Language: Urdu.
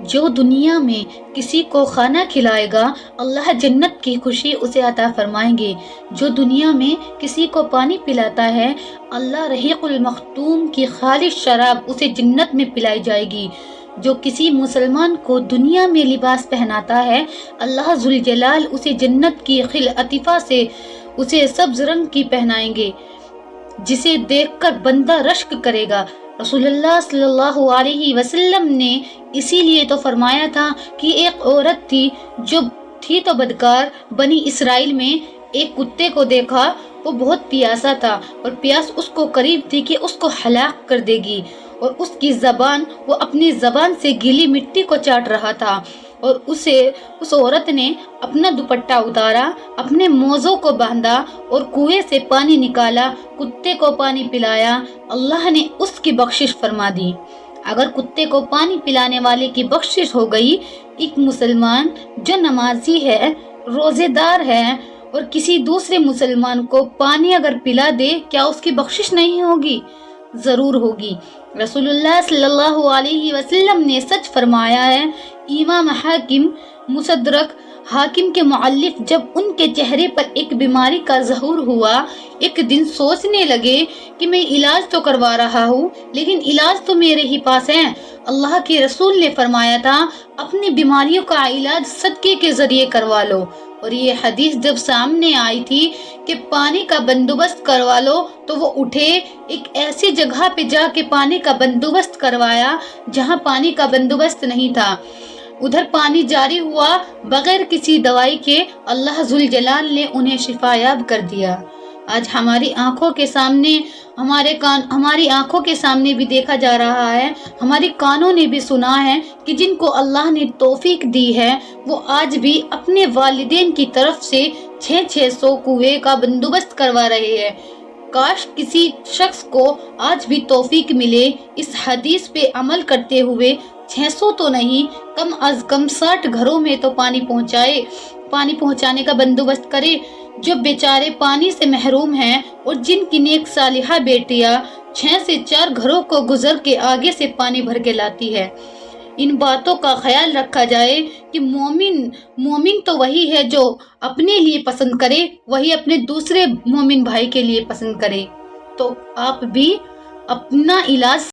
جو دنیا میں کسی کو کھانا کھلائے گا اللہ جنت کی خوشی اسے عطا فرمائیں گے۔ جو دنیا میں کسی کو پانی پلاتا ہے اللہ رحیق المختوم کی خالص شراب اسے جنت میں پلائی جائے گی۔ جو کسی مسلمان کو دنیا میں لباس پہناتا ہے اللہ ذوالجلال اسے جنت کی خل عطیفہ سے اسے سبز رنگ کی پہنائیں گے جسے دیکھ کر بندہ رشک کرے گا۔ رسول اللہ صلی اللہ علیہ وسلم نے اسی لیے تو فرمایا تھا کہ ایک عورت تھی جو تھی تو بدکار، بنی اسرائیل میں ایک کتے کو دیکھا، وہ بہت پیاسا تھا اور پیاس اس کو قریب تھی کہ اس کو ہلاک کر دے گی، اور اس کی زبان، وہ اپنی زبان سے گیلی مٹی کو چاٹ رہا تھا، اور اس عورت نے اپنا دوپٹہ اتارا، اپنے موزوں کو باندھا اور کنویں سے پانی نکالا، کتے کو پانی پلایا، اللہ نے اس کی بخشش فرما دی۔ اگر کتے کو پانی پلانے والے کی بخشش ہو گئی، ایک مسلمان جو نمازی ہے، روزے دار ہے اور کسی دوسرے مسلمان کو پانی اگر پلا دے، کیا اس کی بخشش نہیں ہوگی؟ ضرور ہوگی۔ رسول اللہ صلی اللہ علیہ وسلم نے سچ فرمایا ہے۔ امام حاکم مصدرک حاکم کے مؤلف جب ان کے چہرے پر ایک بیماری کا ظہور ہوا، ایک دن سوچنے لگے کہ میں علاج تو کروا رہا ہوں لیکن علاج تو میرے ہی پاس ہے۔ اللہ کے رسول نے فرمایا تھا اپنی بیماریوں کا علاج صدقے کے ذریعے کروا لو، اور یہ حدیث جب سامنے آئی تھی کہ پانی کا بندوبست کروا لو تو وہ اٹھے، ایک ایسی جگہ پہ جا کے پانی کا بندوبست کروایا جہاں پانی کا بندوبست نہیں تھا، ادھر پانی جاری ہوا بغیر کسی دوائی کے، اللہ ذوالجلال نے انہیں شفا یاب کر دیا۔ آج ہماری آنکھوں کے سامنے ہماری آنکھوں کے سامنے بھی دیکھا جا رہا ہے، ہماری کانوں نے بھی سنا ہے کہ جن کو اللہ نے توفیق دی ہے وہ آج بھی اپنے والدین کی طرف سے 600 کنویں کا بندوبست کروا رہے ہیں۔ کاش کسی شخص کو آج بھی توفیق ملے اس حدیث پہ عمل کرتے ہوئے 600 تو نہیں، کم از کم 60 گھروں میں تو پانی پہنچانے کا بندوبست کرے جو بیچارے پانی سے محروم ہیں، اور جن کی نیک صالحہ بیٹیاں 6 سے 4 گھروں کو گزر کے آگے سے پانی بھر کے لاتی ہے۔ ان باتوں کا خیال رکھا جائے کہ مومن تو وہی ہے جو اپنے لیے پسند کرے، وہی اپنے دوسرے مومن بھائی کے لیے پسند کرے۔ تو آپ بھی اپنا علاج